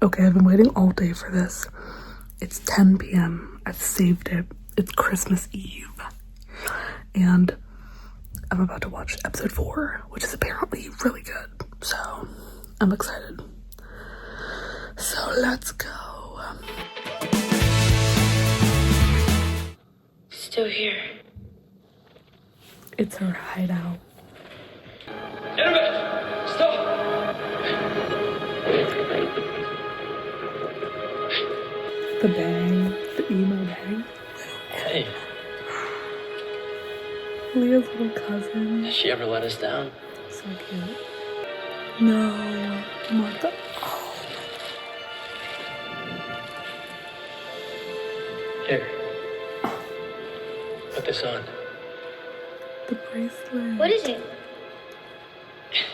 Okay, I've been waiting all day for this. It's 10 p.m. I've saved it. It's Christmas Eve. And I'm about to watch episode 4, which is apparently really good. So I'm excited. So let's go. Still here. It's her hideout. Annabeth, stop! The bang, the emo bang. Hey, Leah's little cousin. has she ever let us down? So cute. No, Martha. Oh, Here. Put this on. the bracelet. What is it?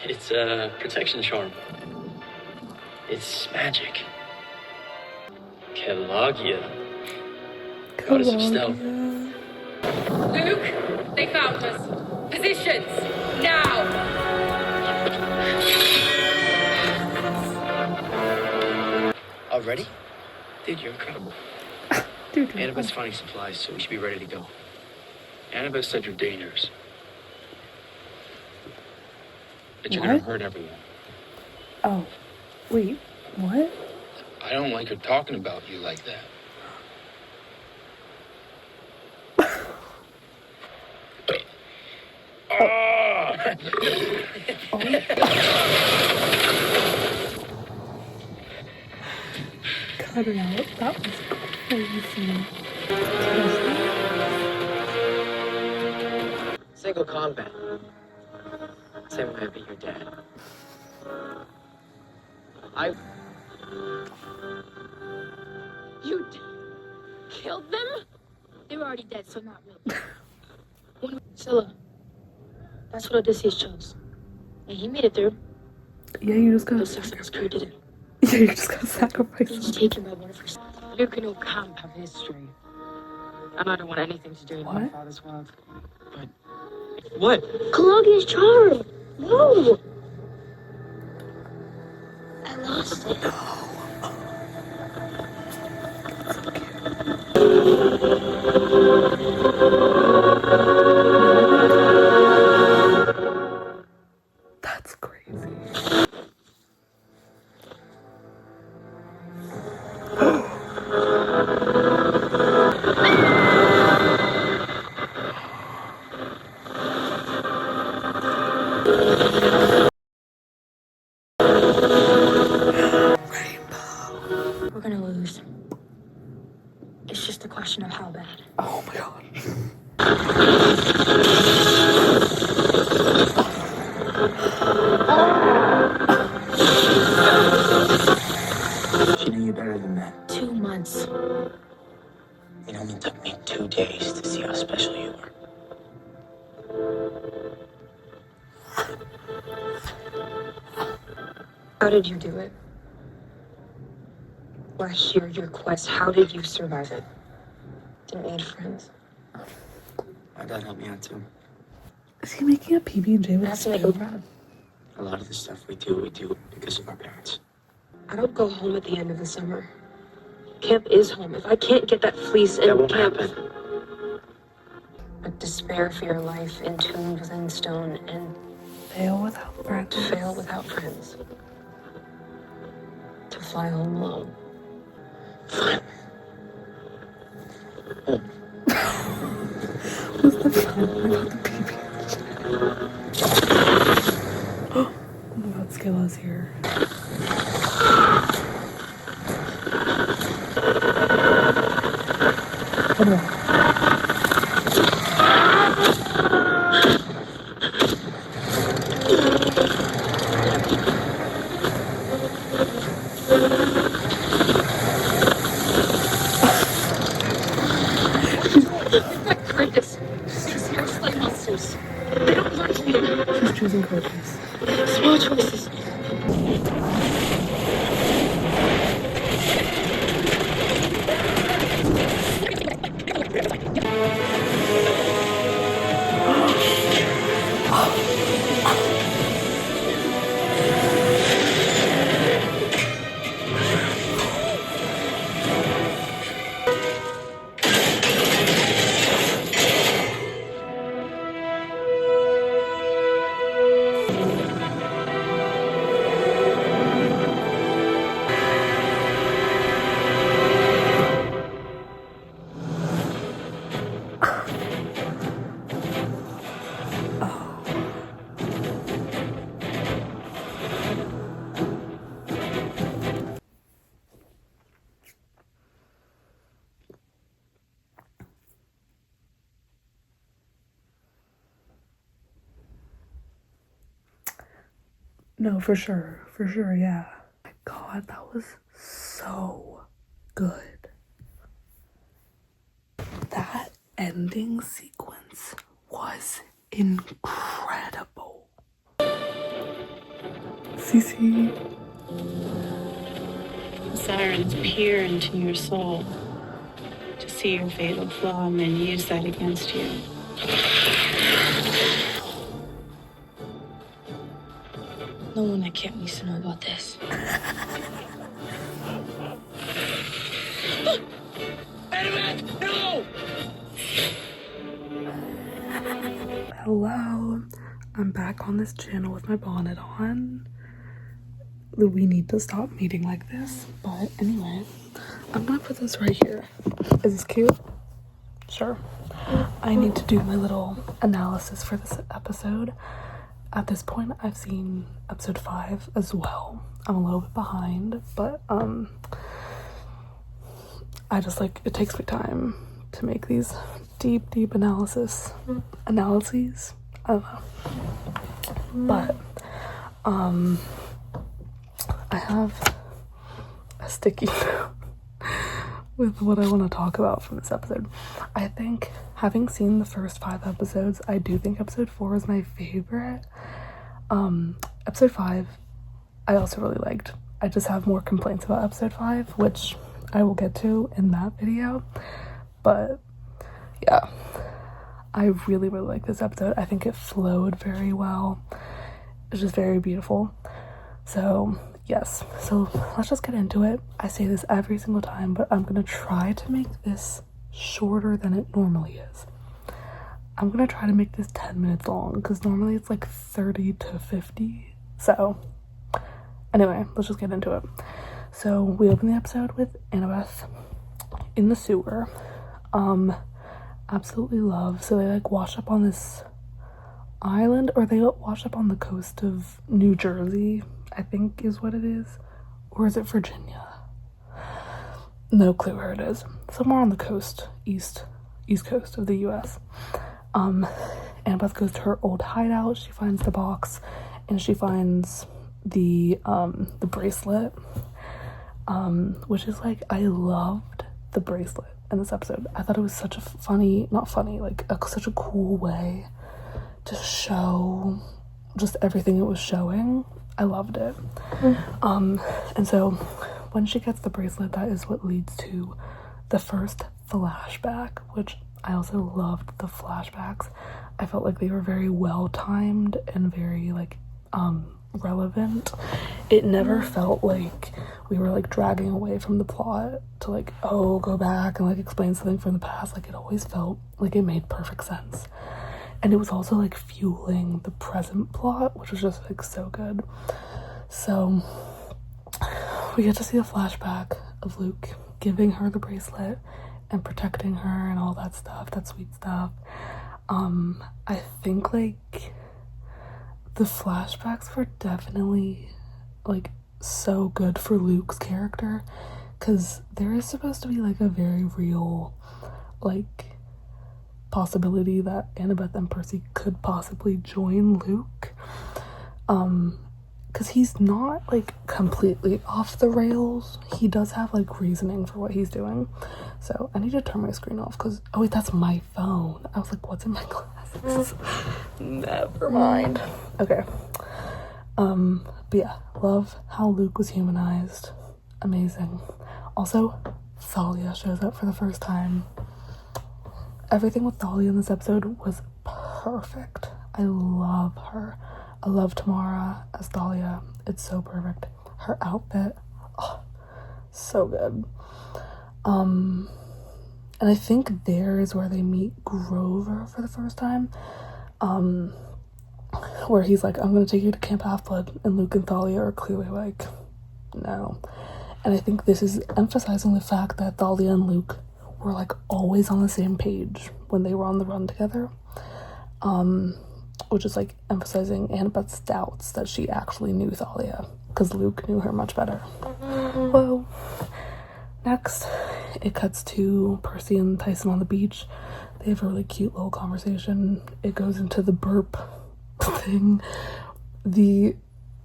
It's a protection charm. It's magic. Kelagia. Goddess of stealth. Luke, they found us. Positions, now! Already? Dude, you're incredible. Dude, Annabeth's finding supplies, so we should be ready to go. Annabeth said you're dangerous. That you're gonna What? hurt everyone. Oh, wait, what? I don't like her talking about you like that. Cut it out. That was crazy. Single combat. Same way I beat your dad. You killed them? They were already dead, so not really. Scylla. That's what Odysseus chose. And he made it through. Yeah, you just The gotta. Sussex crew did it. Yeah, you just gotta sacrifice He was them. taken by one of her sons. Luke and Ocamp have history. I don't want anything to do with my What? father's world. What? Cologia's charm. No. I lost it. That's crazy. We're gonna lose. It's just a question of how bad. Oh my god. She knew you better than that. 2 months. It only took me 2 days to see how special you were. How did you do it? Last year, your quest, how did you survive it? Didn't need friends. My dad helped me out too. Is he making a PB&J with That's his to make him food? proud. A lot of the stuff we do because of our parents. I don't go home at the end of the summer. Camp is home. If I can't get that fleece in That won't camp, happen. but despair for your life entombed within stone and Fail without friends. fail without friends. To fly home alone. What's the comment about the PB&J? Oh my god, Skyla's here. Come on. Like Curtis. These hair's like monsters. They don't learn from you. She's choosing Curtis. Small choices. No, for sure, yeah. My God, that was so good. That ending sequence was incredible. Cece. The sirens peer into your soul to see your fatal flaw and then use that against you. No one at camp needs to know about this. Annabeth, no! Hello, I'm back on this channel with my bonnet on. We need to stop meeting like this, but anyway, I'm gonna put this right here. Is this cute? Sure. I need to do my little analysis for this episode. At this point, I've seen episode 5 as well. I'm a little bit behind, but I just it takes me time to make these deep analyses. I don't know. But I have a sticky note with what I want to talk about from this episode. I think, having seen the first 5 episodes, I do think episode 4 is my favorite. Episode 5, I also really liked. I just have more complaints about episode 5, which I will get to in that video. But yeah, I really like this episode. I think it flowed very well. It's just very beautiful. So yes, so let's just get into it. I say this every single time, but I'm gonna try to make this shorter than it normally is. I'm gonna try to make this 10 minutes long because normally it's like 30 to 50. So anyway, let's just get into it. So we open the episode with Annabeth in the sewer. Absolutely love. So they wash up on this island, or they wash up on the coast of New Jersey, I think is what it is. Or is it Virginia? No clue where it is. Somewhere on the coast, east coast of the US. Annabeth goes to her old hideout. She finds the box and she finds the bracelet. Which is I loved the bracelet in this episode. I thought it was such a such a cool way to show just everything it was showing. I loved it. And so when she gets the bracelet, that is what leads to the first flashback, which I also loved the flashbacks. I felt like they were very well timed and very relevant. It never felt like we were dragging away from the plot to go back and explain something from the past. It always felt like it made perfect sense. And it was also fueling the present plot, which was just so good. So we get to see a flashback of Luke giving her the bracelet and protecting her and all that stuff, that sweet stuff. I think the flashbacks were definitely so good for Luke's character, because there is supposed to be a very real possibility that Annabeth and Percy could possibly join Luke, because he's not completely off the rails. He does have reasoning for what he's doing. So I need to turn my screen off because wait, that's my phone. I was what's in my glasses? Never mind. Okay. But yeah, love how Luke was humanized. Amazing. Also, Thalia shows up for the first time. Everything with Thalia in this episode was perfect. I love her. I love Tamara as Thalia. It's so perfect. Her outfit, so good. And I think there is where they meet Grover for the first time. Where he's I'm gonna take you to Camp Half-Blood, and Luke and Thalia are clearly no. And I think this is emphasizing the fact that Thalia and Luke were always on the same page when they were on the run together. Which is emphasizing Annabeth's doubts that she actually knew Thalia, because Luke knew her much better. Well, next it cuts to Percy and Tyson on the beach. They have a really cute little conversation. It goes into the burp thing. The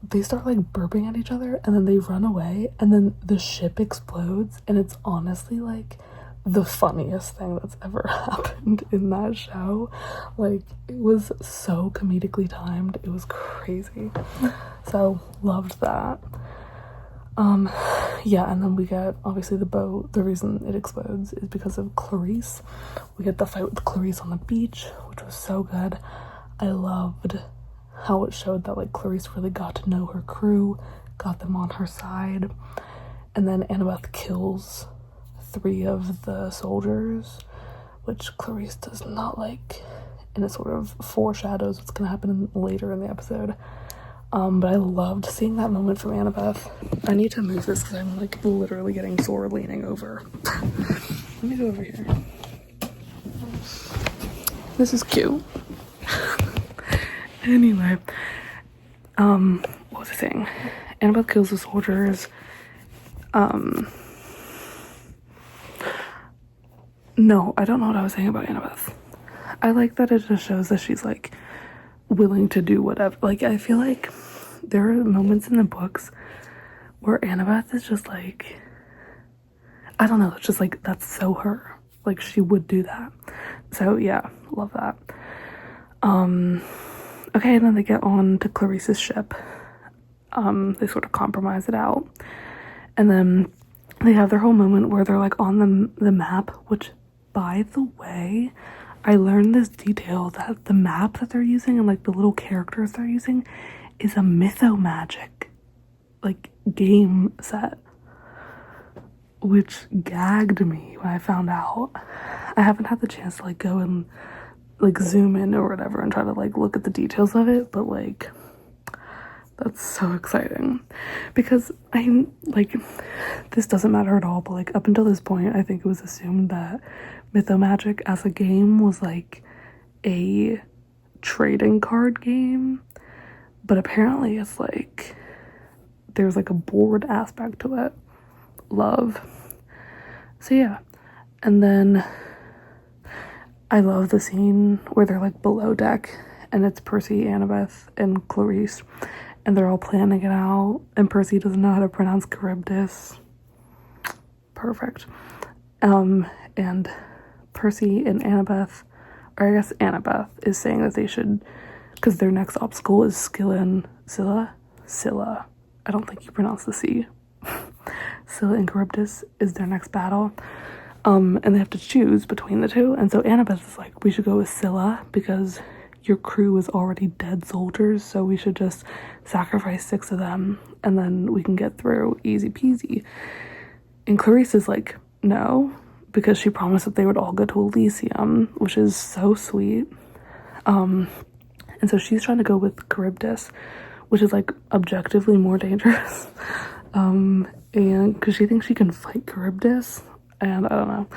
they start like burping at each other and then they run away and then the ship explodes, and it's honestly like the funniest thing that's ever happened in that show. Like, it was so comedically timed, it was crazy. So loved that. Yeah, and then we get obviously the boat. The reason it explodes is because of Clarice. We get the fight with Clarice on the beach, which was so good. I loved how it showed that like Clarice really got to know her crew, got them on her side. And then Annabeth kills 3 of the soldiers, which Clarice does not like, and it sort of foreshadows what's gonna happen later in the episode. But I loved seeing that moment from Annabeth. I need to move this because I'm like literally getting sore leaning over. Let me go over here. This is cute. Anyway, what was I saying? Annabeth kills the soldiers. No, I don't know what I was saying about Annabeth. I like that it just shows that she's like willing to do whatever. Like, I feel like there are moments in the books where Annabeth is just like, I don't know, it's just like, that's so her. Like, she would do that. So yeah, love that. Okay, and then they get on to Clarice's ship. They sort of compromise it out. And then they have their whole moment where they're like on the map, which, by the way, I learned this detail that the map that they're using and like the little characters they're using is a Mythomagic like game set, which gagged me when I found out. I haven't had the chance to like go and like zoom in or whatever and try to like look at the details of it, but like that's so exciting because I'm like, this doesn't matter at all, but like up until this point I think it was assumed that Mythomagic as a game was like a trading card game, but apparently it's like there's like a board aspect to it. Love. So yeah, and then I love the scene where they're like below deck and it's Percy, Annabeth, and Clarice, and they're all planning it out, and Percy doesn't know how to pronounce Charybdis. Perfect. And Percy and Annabeth, or I guess Annabeth, is saying that they should, because their next obstacle is Scylla. I don't think you pronounce the C. Scylla and Charybdis is their next battle. And they have to choose between the two. And so Annabeth is like, we should go with Scylla because your crew is already dead soldiers, so we should just sacrifice 6 of them and then we can get through easy peasy. And Clarice is like, no, because she promised that they would all go to Elysium, which is so sweet. And so she's trying to go with Charybdis, which is like objectively more dangerous. And because she thinks she can fight Charybdis, and I don't know.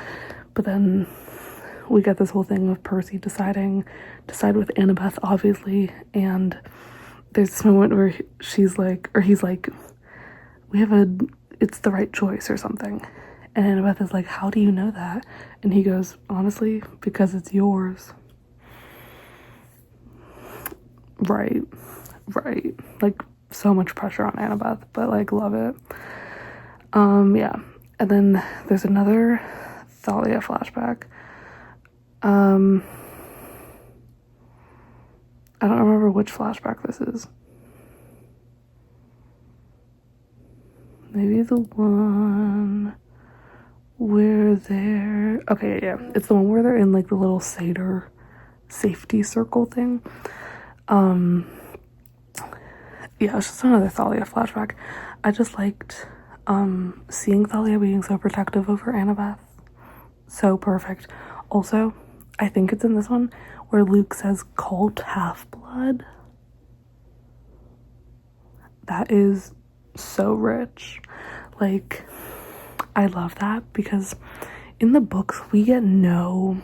But then we get this whole thing of Percy decide with Annabeth, obviously, and there's this moment where she's like, or he's like, it's the right choice or something. And Annabeth is like, how do you know that? And he goes, honestly, because it's yours. Right. Like, so much pressure on Annabeth, but like, love it. Yeah. And then there's another Thalia flashback. I don't remember which flashback this is. Maybe the one where they're... Okay, yeah. It's the one where they're in like the little satyr safety circle thing. Yeah, it's just another Thalia flashback. I just liked seeing Thalia being so protective over Annabeth. So perfect. Also, I think it's in this one where Luke says cult half-blood. That is so rich. Like, I love that because in the books we get no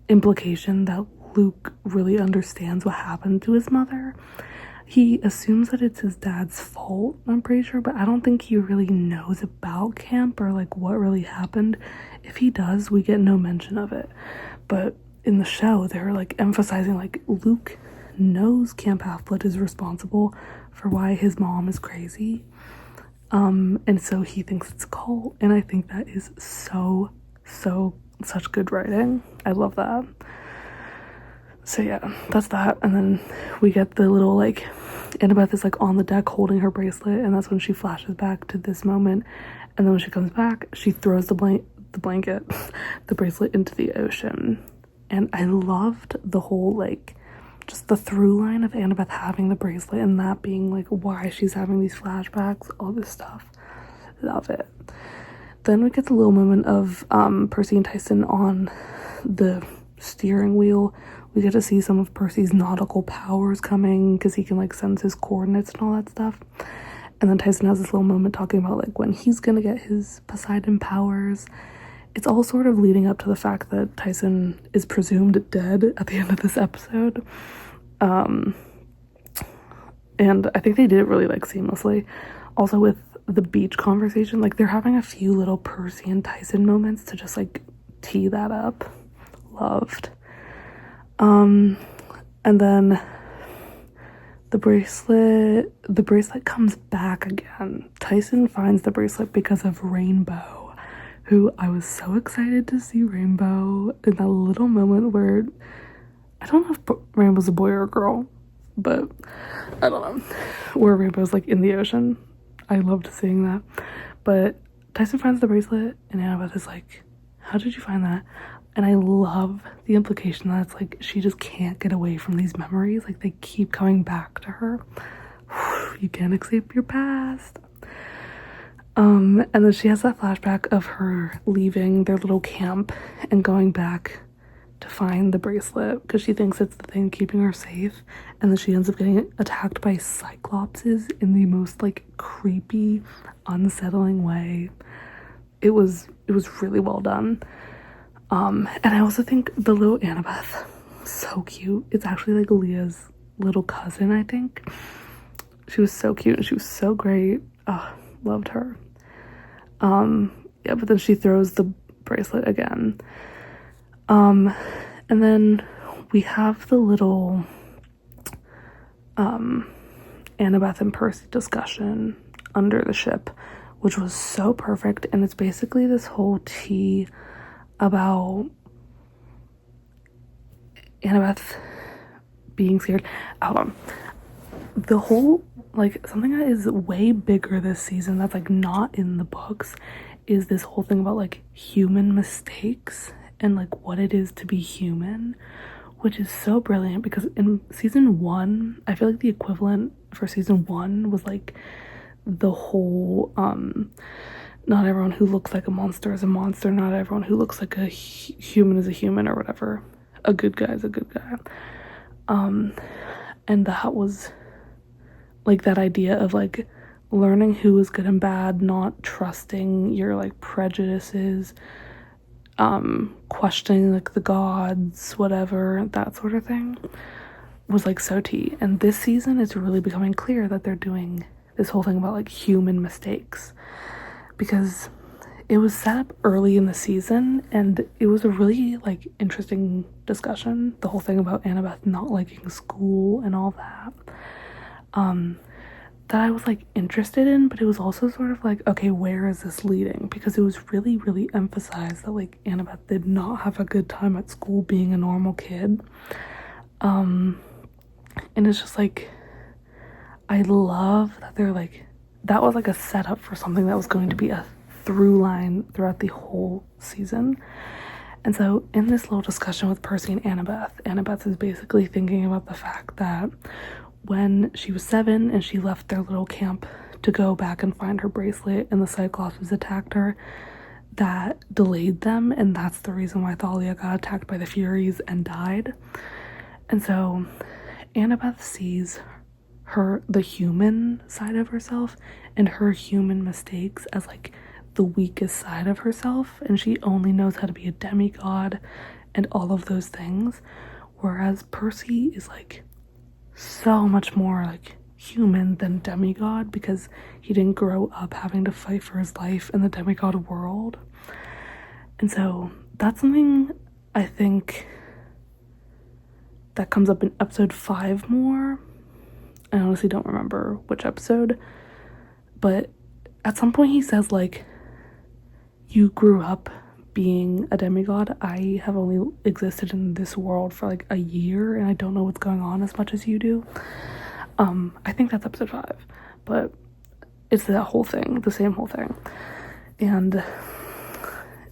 implication that Luke really understands what happened to his mother. He assumes that it's his dad's fault, I'm pretty sure, but I don't think he really knows about camp or like what really happened. If he does, we get no mention of it. But in the show, they're like emphasizing like Luke knows Camp Half-Blood is responsible for why his mom is crazy. And so he thinks it's a cult, and I think that is such good writing. I love that. So yeah, that's that. And then we get the little, like, Annabeth is like on the deck holding her bracelet, and that's when she flashes back to this moment. And then when she comes back, she throws the blanket, the bracelet into the ocean. And I loved the whole, like, just the through line of Annabeth having the bracelet and that being like why she's having these flashbacks, all this stuff. Love it. Then we get the little moment of Percy and Tyson on the steering wheel. We get to see some of Percy's nautical powers coming because he can, like, sense his coordinates and all that stuff. And then Tyson has this little moment talking about, like, when he's gonna get his Poseidon powers. It's all sort of leading up to the fact that Tyson is presumed dead at the end of this episode. And I think they did it really, like, seamlessly. Also with the beach conversation, like, they're having a few little Percy and Tyson moments to just, like, tee that up. Loved. And then the bracelet comes back again. Tyson finds the bracelet because of Rainbow, who I was so excited to see Rainbow in that little moment where, I don't know if Rainbow's a boy or a girl, but I don't know, where Rainbow's, like, in the ocean. I loved seeing that. But Tyson finds the bracelet, and Annabeth is like, how did you find that? And I love the implication that it's like she just can't get away from these memories. Like, they keep coming back to her. You can't escape your past. And then she has that flashback of her leaving their little camp and going back to find the bracelet because she thinks it's the thing keeping her safe. And then she ends up getting attacked by cyclopses in the most, like, creepy, unsettling way. It was really well done. And I also think the little Annabeth, so cute. It's actually, like, Leah's little cousin, I think. She was so cute and she was so great. Loved her. Yeah, but then she throws the bracelet again. And then we have the little Annabeth and Percy discussion under the ship, which was so perfect. And it's basically this whole tea about Annabeth being scared. Hold on. The whole, like, something that is way bigger this season that's, like, not in the books is this whole thing about, like, human mistakes and, like, what it is to be human, which is so brilliant because in season 1, I feel like the equivalent for season 1 was, like, the whole not everyone who looks like a monster is a monster, not everyone who looks like a human is a human, or whatever. A good guy is a good guy. And that was, like, that idea of, like, learning who is good and bad, not trusting your, like, prejudices, questioning, like, the gods, whatever, that sort of thing, was, like, so tea. And this season it's really becoming clear that they're doing this whole thing about, like, human mistakes, because it was set up early in the season and it was a really, like, interesting discussion, the whole thing about Annabeth not liking school and all that, that I was, like, interested in, but it was also sort of like, okay, where is this leading? Because it was really, really emphasized that, like, Annabeth did not have a good time at school being a normal kid. And it's just, like, I love that they're, like, that was, like, a setup for something that was going to be a through line throughout the whole season. And so in this little discussion with Percy and Annabeth is basically thinking about the fact that when she was 7 and she left their little camp to go back and find her bracelet and the Cyclops attacked her, that delayed them, and that's the reason why Thalia got attacked by the Furies and died. And so Annabeth sees the human side of herself and her human mistakes as, like, the weakest side of herself, and she only knows how to be a demigod and all of those things, whereas Percy is, like, so much more, like, human than demigod because he didn't grow up having to fight for his life in the demigod world. And so that's something I think that comes up in episode 5 more. I honestly don't remember which episode, but at some point he says, like, you grew up being a demigod. I have only existed in this world for like a year and I don't know what's going on as much as you do. I think that's episode 5, but it's that whole thing, the same whole thing. And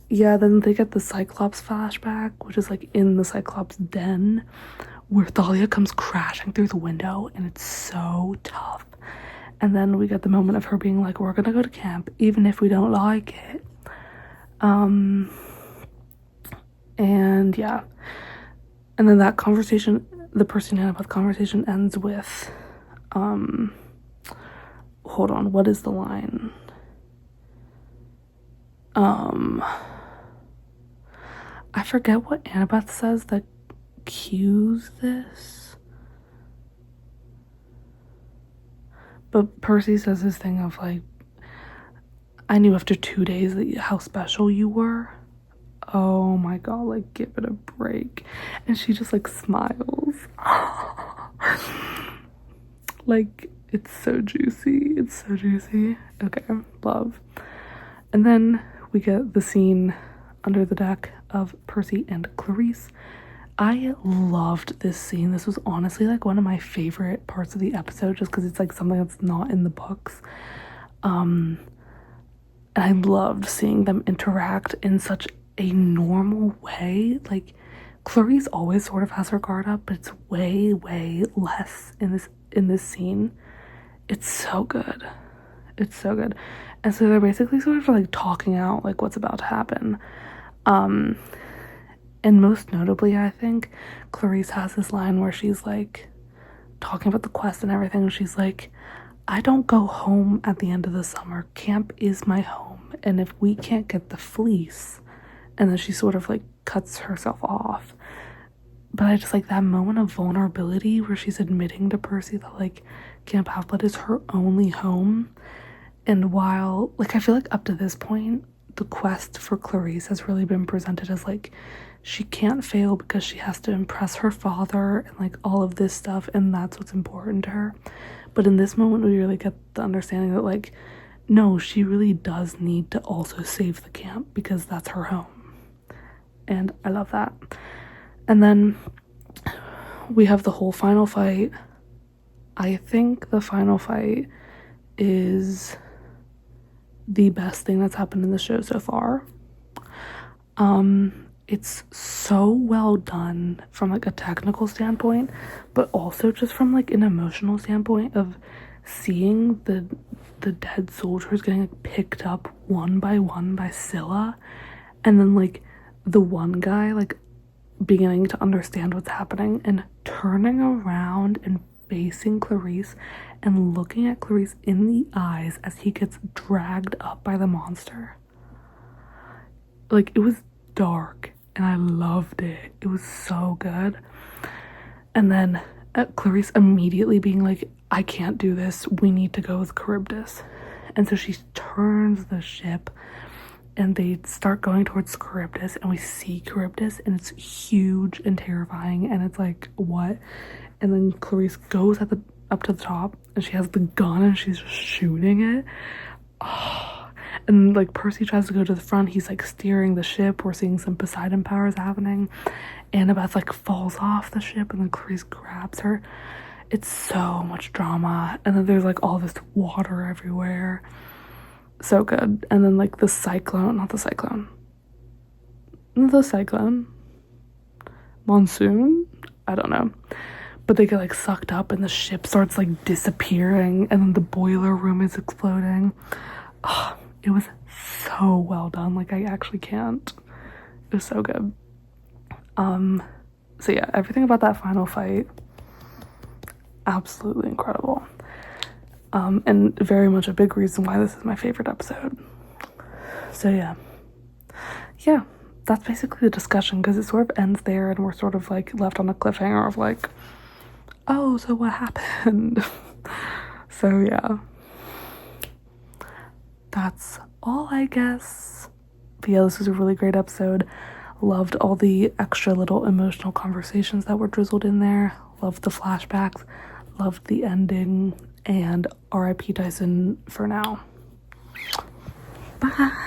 yeah, then they get the Cyclops flashback, which is like in the Cyclops den, where Thalia comes crashing through the window, and it's so tough. And then we get the moment of her being like, we're gonna go to camp even if we don't like it. And yeah, and then that conversation, the Percy and Annabeth conversation, ends with hold on, what is the line? I forget what Annabeth says that cues this, but Percy says this thing of like, I knew after 2 days how special you were. Oh my god, like, give it a break. And she just like smiles. Like, it's so juicy. It's so juicy. Okay, love. And then we get the scene under the deck of Percy and Clarice. I loved this scene. This was honestly like one of my favorite parts of the episode, just because it's like something that's not in the books. And I loved seeing them interact in such a normal way. Like, Clarice always sort of has her guard up, but it's way less in this scene. It's so good. It's so good. And so they're basically sort of like talking out like what's about to happen. And most notably, I think Clarice has this line where she's like talking about the quest and everything, and she's like, I don't go home at the end of the summer. Camp is my home, and if we can't get the fleece, and then she sort of like cuts herself off. But I just like that moment of vulnerability where she's admitting to Percy that like Camp Half-Blood is her only home. And while like I feel like up to this point the quest for Clarice has really been presented as like she can't fail because she has to impress her father and like all of this stuff, and that's what's important to her. But in this moment we really get the understanding that like, no, she really does need to also save the camp because that's her home. And I love that. And then we have the whole final fight. I think the final fight is the best thing that's happened in the show so far. It's so well done from like a technical standpoint, but also just from like an emotional standpoint of seeing the dead soldiers getting like, picked up one by one by Scylla, and then like the one guy like beginning to understand what's happening and turning around and facing Clarice and looking at Clarice in the eyes as he gets dragged up by the monster. Like, it was dark and I loved it. It was so good. And then Clarice immediately being like, I can't do this. We need to go with Charybdis. And so she turns the ship and they start going towards Charybdis, and we see Charybdis and it's huge and terrifying, and it's like, what? And then Clarice goes up to the top and she has the gun and she's just shooting it. Oh. And like Percy tries to go to the front, he's like steering the ship. We're seeing some Poseidon powers happening. Annabeth like falls off the ship and then Clarice grabs her. It's so much drama. And then there's like all this water everywhere. So good. And then like the cyclone monsoon, I don't know, but they get like sucked up and the ship starts like disappearing, and then the boiler room is exploding. Oh, it was so well done. Like, I actually can't. It was so good. So yeah, everything about that final fight, absolutely incredible. And very much a big reason why this is my favorite episode. So yeah, that's basically the discussion, because it sort of ends there and we're sort of like left on a cliffhanger of like, oh, so what happened? So yeah, that's all, I guess. But yeah, this was a really great episode. Loved all the extra little emotional conversations that were drizzled in there. Loved the flashbacks. Loved the ending. And R.I.P. Tyson for now. Bye.